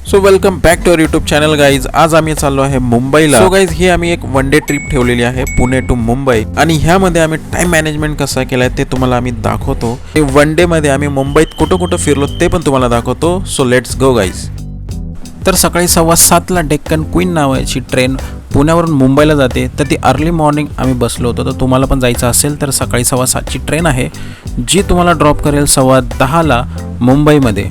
So welcome back to our YouTube channel guys. आज आम्ही चाललो आहे मुंबईला. सो गाईज ही आम्ही एक वन डे ट्रिप ठेवलेली आहे पुणे टू मुंबई आणि ह्यामध्ये आम्ही टाइम मॅनेजमेंट कसा केलाय ते तुम्हाला आम्ही दाखवतो. वन डे मध्ये आम्ही मुंबईत कुठं कुठं फिरलो ते पण तुम्हाला दाखवतो. So let's go guys. तर सकाळी 7:15ला डेक्कन क्वीन नावाची ट्रेन पुण्यावरून मुंबईला जाते. तर ती अर्ली मॉर्निंग आम्ही बसलो होतो. तर तुम्हाला पण जायचं असेल तर सकाळी 7:15ची ट्रेन आहे जी तुम्हाला ड्रॉप करेल 10:15ला मुंबईमध्ये.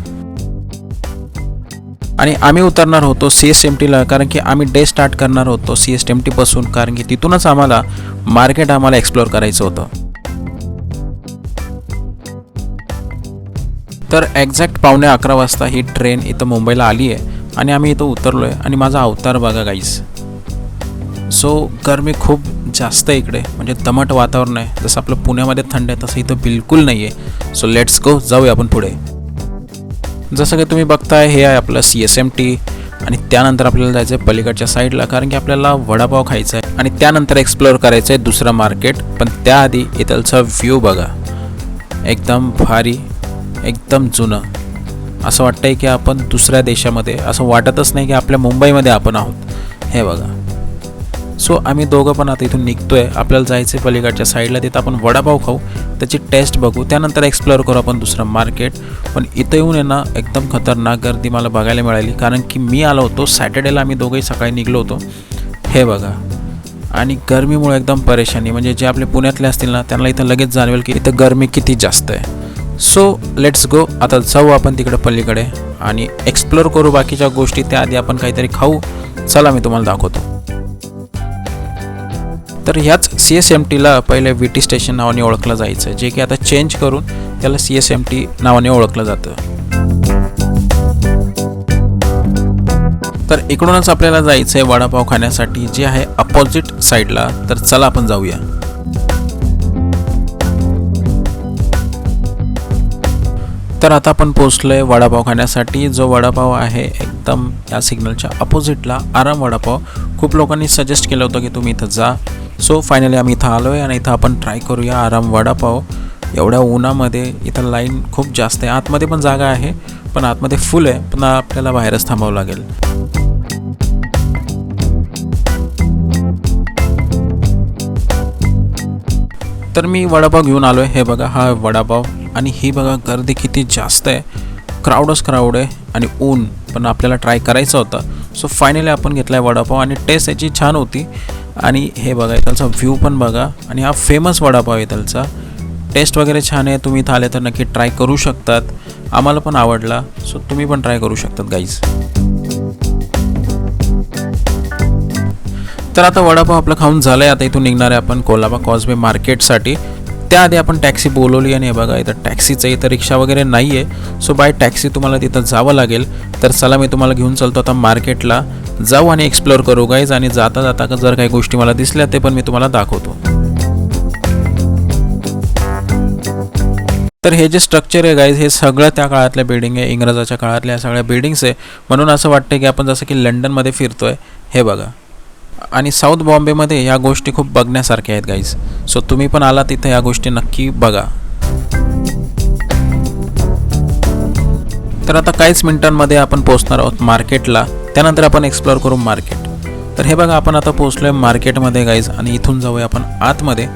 आणि आम्ही उतरणार होतो CSMTला कारण की आम्ही डे स्टार्ट करणार होतो CSMT पासून, कारण की तिथूनच आम्हाला मार्केट एक्सप्लोअर करायचं होतं. तर एक्झॅक्ट 11:15 वाजता ही ट्रेन इथं मुंबईला आली आहे आणि आम्ही इथं उतरलो आहे. आणि माझा अवतार बघा गाईस. सो गरमी खूप जास्त आहे इकडे, म्हणजे दमट वातावरण आहे. जसं आपलं पुण्यामध्ये थंड आहे तसं इथं बिलकुल नाही आहे. सो लेट्स गो, जाऊया आपण पुढे. जसं की तुम्ही बघताय हे आहे आपलं CSMT आणि त्यानंतर आपल्याला जायचं आहे पलीकडच्या साईडला, कारण की आपल्याला वडापाव खायचा आहे आणि त्यानंतर एक्सप्लोअर करायचं आहे दुसरं मार्केट. पण त्याआधी इथलचा व्ह्यू बघा, एकदम भारी, एकदम जुनं. असं वाटतंय की आपण दुसऱ्या देशामध्ये, असं वाटतच नाही की आपल्या मुंबईमध्ये आपण आहोत. हे बघा. सो आम्ही दोघं पण आता इथून निघतोय. आपल्याला जायचं आहे पलीकडच्या साईडला, तिथं आपण वडापाव खाऊ, त्याची टेस्ट बघू, त्यानंतर एक्सप्लोअर करू आपण दुसरं मार्केट. पण इथं येऊन आहे ना एकदम खतरनाक गर्दी मला बघायला मिळाली, कारण की मी आलो होतो सॅटर्डेला, आम्ही दोघंही सकाळी निघलो होतो. हे बघा. आणि गरमीमुळे एकदम परेशानी, म्हणजे जे आपले पुण्यातले असतील ना त्यांना इथं लगेच जाणवेल की इथं गरमी किती जास्त आहे. So let's go. आता जाऊ आपण तिकडे पलीकडे आणि एक्सप्लोअर करू बाकीच्या गोष्टी. त्याआधी आपण काहीतरी खाऊ. चला मी तुम्हाला दाखवतो. तर ह्याच CSMTला पहिले VT स्टेशन नावाने ओळखलं जायचं, जे की आता चेंज करून त्याला CSMT नावाने ओळखलं जातं. तर इकडूनच आपल्याला जायचं आहे वडापाव खाण्यासाठी, जे आहे अपोजिट साईडला. तर चला आपण जाऊया. तर आता आपण पोचलोय वडापाव खाण्यासाठी. जो वडापाव आहे एकदम या सिग्नलच्या अपोजिटला, आराम वडापाव. खूप लोकांनी सजेस्ट केलं होतं की तुम्ही इथं जा. सो फायनली आम्ही इथं आलो आहे आणि इथं आपण ट्राय करूया आराम वडापाव. एवढ्या उन्हामध्ये इथं लाईन खूप जास्त आहे. आतमध्ये पण जागा आहे, पण आतमध्ये फुल आहे, पण आपल्याला बाहेरच थांबावं लागेल. तर मी वडापाव घेऊन आलो आहे. हे बघा, हा वडापाव. आणि ही बघा गर्दी किती जास्त आहे, क्राऊडच क्राऊड आहे आणि ऊन, पण आपल्याला ट्राय करायचं होतं. सो फायनली आपण घेतला आहे वडापाव आणि टेस्ट याची छान होती. आणि हे बघा इथलचा व्ह्यू पण बघा. आणि हा फेमस वडापाव आहे इथलचा. टेस्ट वगैरे छान आहे. तुम्ही इथं आले तर नक्की ट्राय करू शकतात. आम्हाला पण आवडला. सो तुम्ही पण ट्राय करू शकतात गाईज. तर आता वडापाव आपलं खाऊन झालं आहे. आता इथून निघणार आहे आपण कोलाबा कॉजवे मार्केटसाठी. त्याआधी आपण टॅक्सी बोलवली आणि हे बघा इथं टॅक्सीचं, इथं रिक्षा वगैरे नाही आहे. सो बाय टॅक्सी तुम्हाला तिथं जावं लागेल. तर चला मी तुम्हाला घेऊन चालतो आता मार्केटला. जाऊ आणि एक्सप्लोअर करू गाईज. आणि जाता जाता जर काही गोष्टी मला दिसल्या ते पण मी तुम्हाला दाखवतो. तर हे जे स्ट्रक्चर आहे गाईज, हे सगळं त्या काळातल्या बिल्डिंग आहे, इंग्रजाच्या काळातल्या सगळ्या बिल्डिंग्स आहे. म्हणून असं वाटतं की आपण जसं की लंडनमध्ये फिरतोय. हे बघा. आणि साऊथ बॉम्बेमध्ये ह्या गोष्टी खूप बघण्यासारख्या आहेत गाईज. सो तुम्ही पण आला तिथे या गोष्टी नक्की बघा. तर आता काहीच मिनिटांमध्ये आपण पोहोचणार आहोत मार्केटला. त्यानंतर आपण एक्सप्लोअर करू मार्केट. तर हे बघा आपण आता पोहोचलोय मार्केटमध्ये गाईज आणि इथून जाऊया आपण आतमध्ये.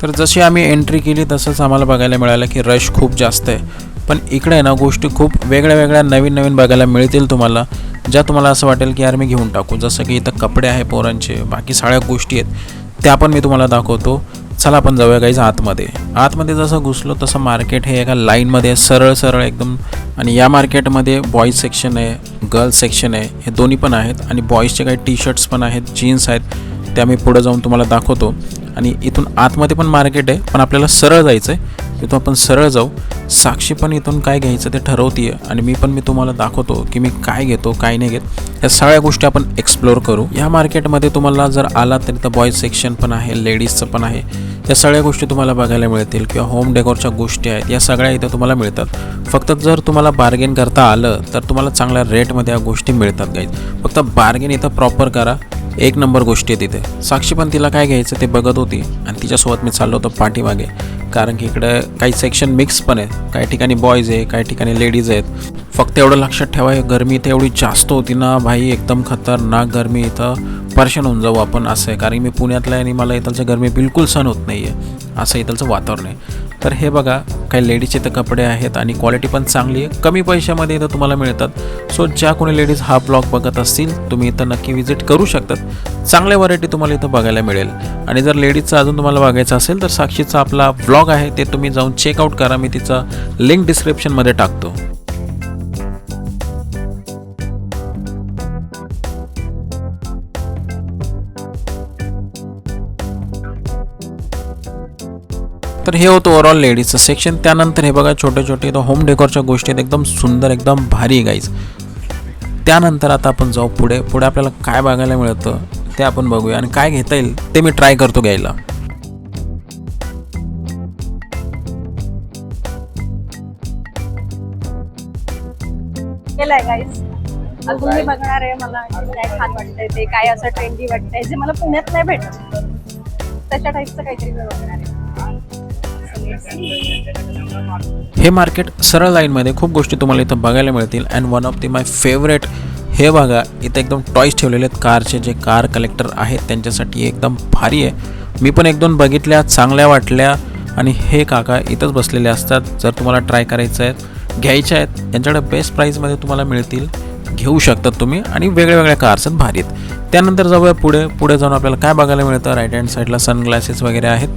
तर जशी आम्ही एंट्री केली तसंच आम्हाला बघायला मिळालं की रश खूप जास्त आहे. पण इकडे आहे ना गोष्टी खूप वेगळ्या वेगळ्या नवीन नवीन बघायला मिळतील तुम्हाला, ज्या तुम्हाला असं वाटेल की यार मी घेऊन टाकू. जसं की इथं कपडे आहे पोरांचे, बाकी सगळ्या गोष्टी आहेत त्या पण मी तुम्हाला दाखवतो. चला आपण जाऊया गाईज आतमध्ये. आतमध्ये जसं घुसलो तसं मार्केट हे एका लाईनमध्ये सरळ सरळ एकदम. आणि या मार्केटमध्ये बॉईज सेक्शन आहे, गर्ल्स सेक्शन आहे, हे दोन्ही पण आहेत. आणि बॉईजचे काही टी-शर्ट्स पण आहेत, जीन्स आहेत, त्या मी पुढं जाऊन तुम्हाला दाखवतो. आणि इथून आतमध्ये पण मार्केट आहे, पण आपल्याला सरळ जायचं आहे. तिथून आपण सरळ जाऊ. साक्षी पण इथून काय घ्यायचं ते ठरवतीये आणि मी तुम्हाला दाखवतो की मी काय घेतो काय नाही घेत. या सगळ्या गोष्टी आपण एक्सप्लोअर करू. या मार्केटमध्ये तुम्हाला जर आला तर इथं बॉईज सेक्शन पण आहे, लेडीजचं पण आहे. या सगळ्या गोष्टी तुम्हाला बघायला मिळतील. किंवा होम डेकोरच्या गोष्टी आहेत, या सगळ्या इथं तुम्हाला मिळतात. फक्त जर तुम्हाला बार्गेन करता आलं तर तुम्हाला चांगल्या रेटमध्ये या गोष्टी मिळतात गाईज. फक्त बार्गेन इथं प्रॉपर करा, एक नंबर गोष्टी आहे तिथे. साक्षी पण तिला काय घ्यायचं ते बघत होती आणि तिच्यासोबत मी चाललो होतो पाठीमागे. कारण की इकडे काही सेक्शन मिक्स पण आहे, काही ठिकाणी बॉयज आहे, काही ठिकाणी लेडीज आहेत. फक्त एवढं लक्षात ठेवा, गरमी इथं एवढी जास्त होती ना भाई, एकदम खतरनाक गरमी. इथं परेशान होऊन जाऊ आपण असं आहे, कारण मी पुण्यातलं आहे आणि मला इथलचं गरमी बिलकुल सहन होत नाही आहे, असं इथलचं वातावरण आहे. तर हे बघा, काही लेडीजचे तर कपडे आहेत आणि क्वालिटी पण चांगली आहे, कमी पैशामध्ये इथं तुम्हाला मिळतात. सो ज्या कोणी लेडीज हा ब्लॉग बघत असतील, तुम्ही इथं नक्की विजिट करू शकतात. चांगल्या व्हरायटी तुम्हाला इथं बघायला मिळेल. आणि जर लेडीजचं अजून तुम्हाला बघायचं असेल तर साक्षीचा आपला ब्लॉग आहे, ते तुम्ही जाऊन चेकआउट करा. मी तिचा लिंक डिस्क्रिप्शनमध्ये टाकतो. तर हे होतं ओव्हरऑल लेडीजचं सेक्शन. त्यानंतर हे बघा, छोटे छोटे होम डेकोरच्या गोष्टी आहेत, एकदम सुंदर, एकदम भारी गाईज. त्यानंतर आता आपण जाऊ पुढे. पुढे आपल्याला काय बघायला मिळतं ते आपण बघूया, आणि काय घेता येईल ते मी ट्राय करतो घ्यायला. केलाय गाईज, अजून मी बघणार आहे. मला काय छान वाटतंय, ते काय असं ट्रेंडी वाटतंय जे मला पुण्यात नाही भेटत, तशा टाईपचं काहीतरी मी बघणार आहे. हे मार्केट सरळ लाईनमध्ये खूप गोष्टी तुम्हाला इथं बघायला मिळतील. And one of the my favourite, हे बघा, इथं एकदम टॉयज ठेवलेले आहेत कारचे. जे कार कलेक्टर आहेत त्यांच्यासाठी एकदम भारी आहे. मी पण एक दोन बघितल्या, चांगल्या वाटल्या. आणि हे काका इथंच बसलेले असतात. जर तुम्हाला ट्राय करायचं आहे, घ्यायच्या आहेत, यांच्याकडे बेस्ट प्राईजमध्ये तुम्हाला मिळतील, घेऊ शकतात तुम्ही. आणि वेगळ्या वेगळ्या कार्स आहेत, भारी आहेत. त्यानंतर जाऊया पुढे जाऊन आपल्याला काय बघायला मिळतं. राईट हँड साईडला सनग्लासेस वगैरे आहेत,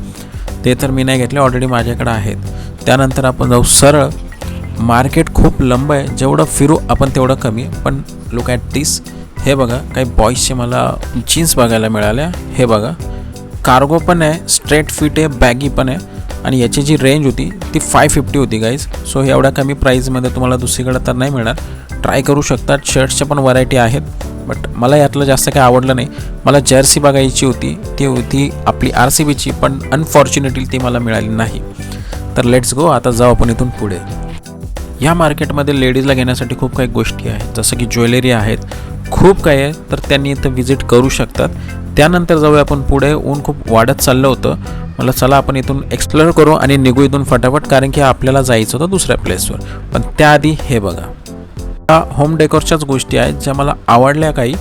ते तर मी नाही घेतले, ऑलरेडी माझ्याकडे आहेत. त्यानंतर आपण जाऊ सरळ. मार्केट खूप लंब आहे, जेवढं फिरू आपण तेवढं कमी. पण लुक ॲट दिस, हे बघा, काही बॉईजचे मला जीन्स बघायला मिळाल्या. हे बघा, कार्गो पण आहे, स्ट्रेट फिट आहे, बॅगी पण आहे. आणि याची जी रेंज होती ती 550 होती गाईज. सो एवढ्या कमी प्राईजमध्ये तुम्हाला दुसरीकडे तर नाही मिळणार. ट्राय करू शकतात. शर्ट्सच्या पण व्हरायटी आहेत, बट मला यातलं जास्त काही आवडलं नाही. मला जर्सी बघायची होती, ती होती आपली RCBची, पण अनफॉर्च्युनेटली ती मला मिळाली नाही. तर लेट्स गो, आता जाऊ आपण इथून पुढे. या मार्केटमध्ये लेडीजला घेण्यासाठी खूप काही गोष्टी आहेत, जसं की ज्वेलरी आहेत, खूप काही आहे. तर त्यांनी इथं व्हिजिट करू शकतात. त्यानंतर जाऊया आपण पुढे. ऊन खूप वाढत चाललं होतं, मला चला आपण इथून एक्सप्लोअर करू आणि निघू इथून फटाफट, कारण की आपल्याला जायचं होतं दुसऱ्या प्लेसवर. पण त्याआधी हे बघा, होम डेकोरच्याच गोष्टी आहेत ज्या मला आवडल्या काही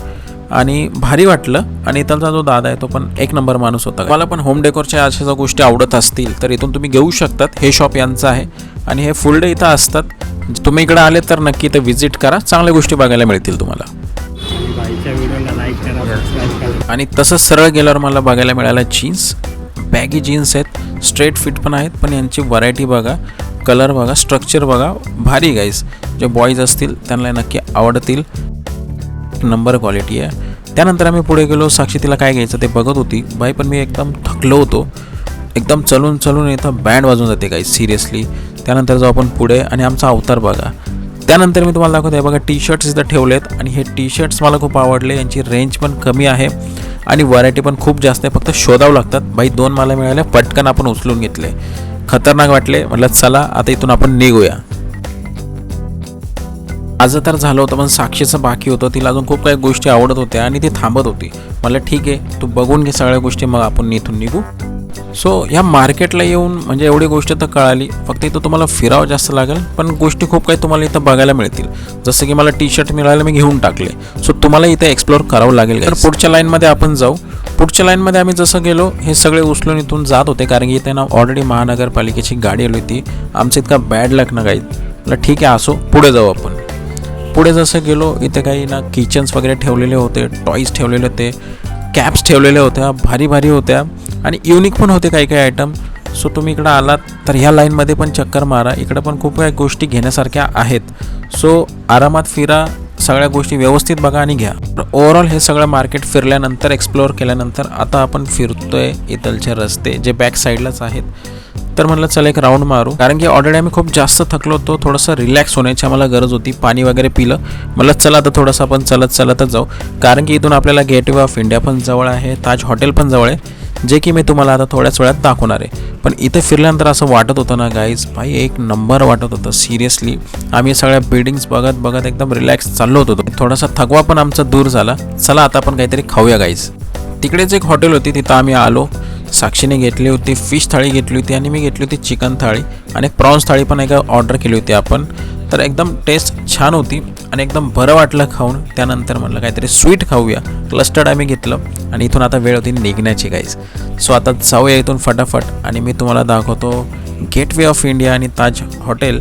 आणि भारी वाटलं. आणि इथलचा जो दादा आहे तो पण एक नंबर माणूस होता. मला पण होम डेकोरच्या अशा जर गोष्टी आवडत असतील तर इथून तुम्ही घेऊ शकतात. हे शॉप यांचं आहे आणि हे फुल डे इथं असतात. तुम्ही इकडे आले तर नक्की इथं व्हिजिट करा, चांगल्या गोष्टी बघायला मिळतील तुम्हाला. आणि तसंच सरळ गेल्यावर मला बघायला मिळाला जीन्स, बॅगी जीन्स आहेत, स्ट्रेट फिट पण आहेत. पण यांची व्हरायटी बघा, कलर बघा, स्ट्रक्चर बघा, भारी गाईज. जे बॉईज असतील त्यांना नक्की आवडतील, नंबर क्वालिटी आहे. त्यानंतर आम्ही पुढे गेलो. साक्षी तिला काय घ्यायचं ते बघत होती बाई, पण मी एकदम थकलो होतो. एकदम चलून इथं बँड वाजून जाते गाईज, सिरियसली. त्यानंतर जाऊ आपण पुढे आणि आमचा अवतार बघा. त्यानंतर मी तुम्हाला दाखवतो, आहे बघा, टी शर्ट्स इथं ठेवलेत आणि हे टी शर्ट्स मला खूप आवडले. यांची रेंज पण कमी आहे आणि व्हरायटी पण खूप जास्त आहे, फक्त शोधावं लागतात. बाई 2 मला मिळाले, पटकन आपण उचलून घेतले, खतरनाक वाटले. म्हटलं चला आता इथून आपण निघूया. माझं तर झालं होतं, पण साक्षीचं बाकी होतं. तिला अजून खूप काही गोष्टी आवडत होत्या आणि ती थांबत होती. मला ठीक आहे, तू बघून घे सगळ्या गोष्टी, मग आपण इथून निघू. सो ह्या मार्केटला येऊन म्हणजे एवढी गोष्ट तर कळाली, फक्त इथं तुम्हाला फिरावं जास्त लागेल, पण गोष्टी खूप काही तुम्हाला इथं बघायला मिळतील. जसं की मला टी शर्ट मिळालं, मी घेऊन टाकले. सो तुम्हाला इथं एक्सप्लोअर करावं लागेल. तर पुढच्या लाईनमध्ये आपण जाऊ. पुढच्या लाईनमध्ये आम्ही जसं गेलो, हे सगळे उचलून इथून जात होते, कारण की इथे ना ऑलरेडी महानगरपालिकेची गाडी आली होती. आमचं इतका बॅड लक ना काही. मला ठीक आहे, असो, पुढे जाऊ आपण. पुढे जसं गेलो, इथे काही ना किचन्स वगैरे ठेवलेले होते, टॉईज ठेवलेले होते, कॅप्स ठेवलेल्या होत्या, भारी होत्या आणि युनिक पण होते काही आयटम. सो तुम्ही इकडं आलात तर ह्या लाईनमध्ये पण चक्कर मारा. इकडं पण खूप काही गोष्टी घेण्यासारख्या आहेत. सो आरामात फिरा, सगळ्या गोष्टी व्यवस्थित बघा आणि घ्या. ओव्हरऑल हे सगळं मार्केट फिरल्यानंतर, एक्सप्लोअर केल्यानंतर आता आपण फिरतोय इथलचे रस्ते जे बॅक साईडलाच आहेत. तर म्हटलं चला एक राऊंड मारू, कारण की ऑलरेडी आम्ही खूप जास्त थकलो होतो. थोडंसं रिलॅक्स होण्याची आम्हाला गरज होती. पाणी वगैरे पिलं. म्हटलं चला आता थोडंसं आपण चालतच जाऊ, कारण की इथून आपल्याला गेटवे ऑफ इंडिया पण जवळ आहे, ताज हॉटेल पण जवळ आहे, जे की मी तुम्हाला आता थोड्याच वेळात दाखवणार आहे. पण इथे फिरल्यानंतर असं वाटत होतं ना गाईज, भाई एक नंबर वाटत होतं सिरियसली. आम्ही सगळ्या बिल्डिंग्स बघत एकदम रिलॅक्स चाललो होतो. थोडासा थकवा पण आमचा दूर झाला. चला आता आपण काहीतरी खाऊया गाईज. तिकडेच एक हॉटेल होती, तिथं आम्ही आलो. साक्षीने घेतली होती फिश थाळी घेतली होती आणि मी घेतली होती चिकन थाळी आणि एक प्रॉन्स थाळी पण एक ऑर्डर केली होती आपण. तर एकदम टेस्ट छान होती आणि एकदम बरं वाटलं खाऊन. त्यानंतर म्हटलं काहीतरी स्वीट खाऊया, क्लस्टर्ड आम्ही घेतलं आणि इथून आता वेळ होती निघण्याची गाईज. सो आता जाऊया इथून फटाफट आणि मी तुम्हाला दाखवतो गेटवे ऑफ इंडिया आणि ताज हॉटेल,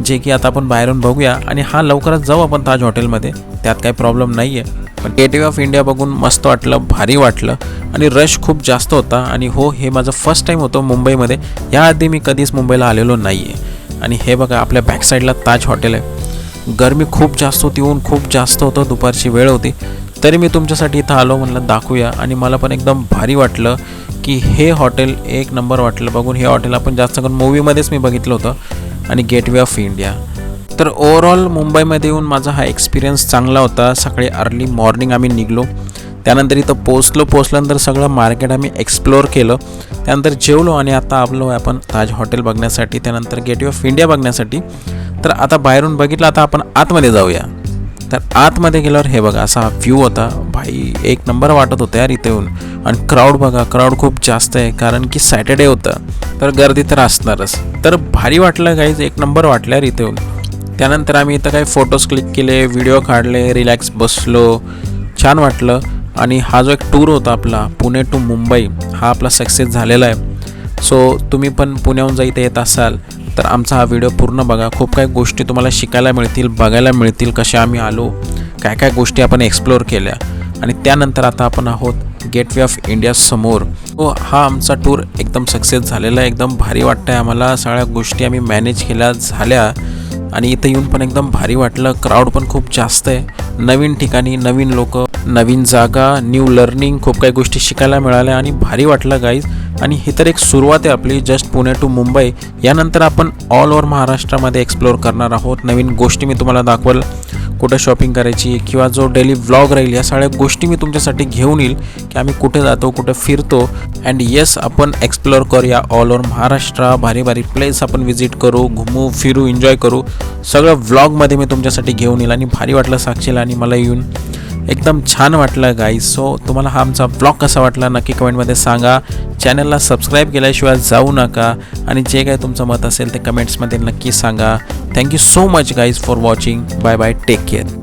जे की आता आपण बाहेरून बघूया. आणि हा लवकरच जाऊ आपण ताज हॉटेलमध्ये, त्यात काही प्रॉब्लेम नाही आहे. पण गेटवे ऑफ इंडिया बघून मस्त वाटलं, भारी वाटलं आणि रश खूप जास्त होता. आणि हो, हे माझं फर्स्ट टाईम होतं मुंबईमध्ये, याआधी मी कधीच मुंबईला आलेलो नाही आहे. आणि हे बघा आपल्या बॅकसाईडला ताज हॉटेल आहे. गरमी खूप जास्त होती, ऊन खूप जास्त होतं, दुपारची वेळ होती, तरी मी तुमच्यासाठी इथं आलो, म्हणलं दाखवूया. आणि मला पण एकदम भारी वाटलं की हे हॉटेल एक नंबर वाटलं बघून. हे हॉटेल आपण जास्त करून मूवीमध्येच मी बघितलं होतं. आणि गेटवे ऑफ इंडिया. तर ओव्हरऑल मुंबईमध्ये येऊन माझा हा एक्सपिरियन्स चांगला होता. सकाळी अर्ली मॉर्निंग आम्ही निघलो, त्यानंतर इथं पोचल्यानंतर सगळं मार्केट आम्ही एक्सप्लोअर केलं, त्यानंतर जेवलो आणि आता आलो आपण ताज हॉटेल बघण्यासाठी, त्यानंतर गेटवे ऑफ इंडिया बघण्यासाठी. तर आता बाहेरून बघितलं, आता आपण आतमध्ये जाऊया. तर आतमध्ये गेल्यावर हे बघा असा व्ह्यू होता. भाई एक नंबर वाटत होतं यार इथे येऊन. आणि क्राऊड बघा, क्राऊड खूप जास्त आहे कारण की सॅटर्डे होतं, तर गर्दी तर असणारच. तर भारी वाटलं गाईज, एक नंबर वाटलं यार इथे येऊन. त्यानंतर आम्ही इथं काही फोटोज क्लिक केले, व्हिडिओ काढले, रिलॅक्स बसलो, छान वाटलं. आणि हा जो एक टूर होता आपला पुणे टू मुंबई, हा आपला सक्सेस झालेला आहे. सो तुम्ही पण पुण्याहून जर इथे येत असाल तर आमचा हा व्हिडिओ पूर्ण बघा. खूप काही गोष्टी तुम्हाला शिकायला मिळतील, बघायला मिळतील, कसे आम्ही आलो, काय काय गोष्टी आपण एक्सप्लोअर केल्या. आणि त्यानंतर आता आपण आहोत गेटवे ऑफ इंडिया समोर. तो हा आमचा टूर एकदम सक्सेस झालेला आहे. एकदम भारी वाटतं आहे आम्हाला, सगळ्या गोष्टी आम्ही मॅनेज केल्या झाल्या. आणि इथं येऊन पण एकदम भारी वाटलं. क्राऊड पण खूप जास्त आहे, नवीन ठिकाणी, नवीन लोक, नवीन जागा, न्यू लर्निंग, खूप काही गोष्टी शिकायला मिळाल्या आणि भारी वाटलं गाईज. आणि ही तर एक सुरुवात आहे आपली, जस्ट पुणे टू मुंबई. यानंतर आपण ऑल ओव्हर महाराष्ट्रामध्ये एक्सप्लोअर करणार आहोत. नवीन गोष्टी मी तुम्हाला दाखवल, कुठे शॉपिंग करायची किंवा जो डेली व्लॉग राहील, या सगळ्या गोष्टी मी तुमच्यासाठी घेऊन येईल की आम्ही कुठे जातो, कुठे फिरतो. अँड येस, आपण एक्सप्लोअर करूया ऑल ओव्हर महाराष्ट्र. भारी भारी प्लेस आपण व्हिजिट करू, घुमू फिरू, एन्जॉय करू. सगळं व्लॉगमध्ये मी तुमच्यासाठी घेऊन येईल. आणि भारी वाटलं साक्षीला आणि मला येऊन एकदम छान वाटलं गाईज. सो तुम्हाला हा आमचा व्लॉग कसा वाटला नक्की कमेंटमध्ये सांगा. चॅनलला सबस्क्राईब केल्याशिवाय जाऊ नका. आणि जे काही तुमचं मत असेल ते कमेंट्समध्ये नक्की सांगा. Thank you so much guys for watching. Bye bye, take care.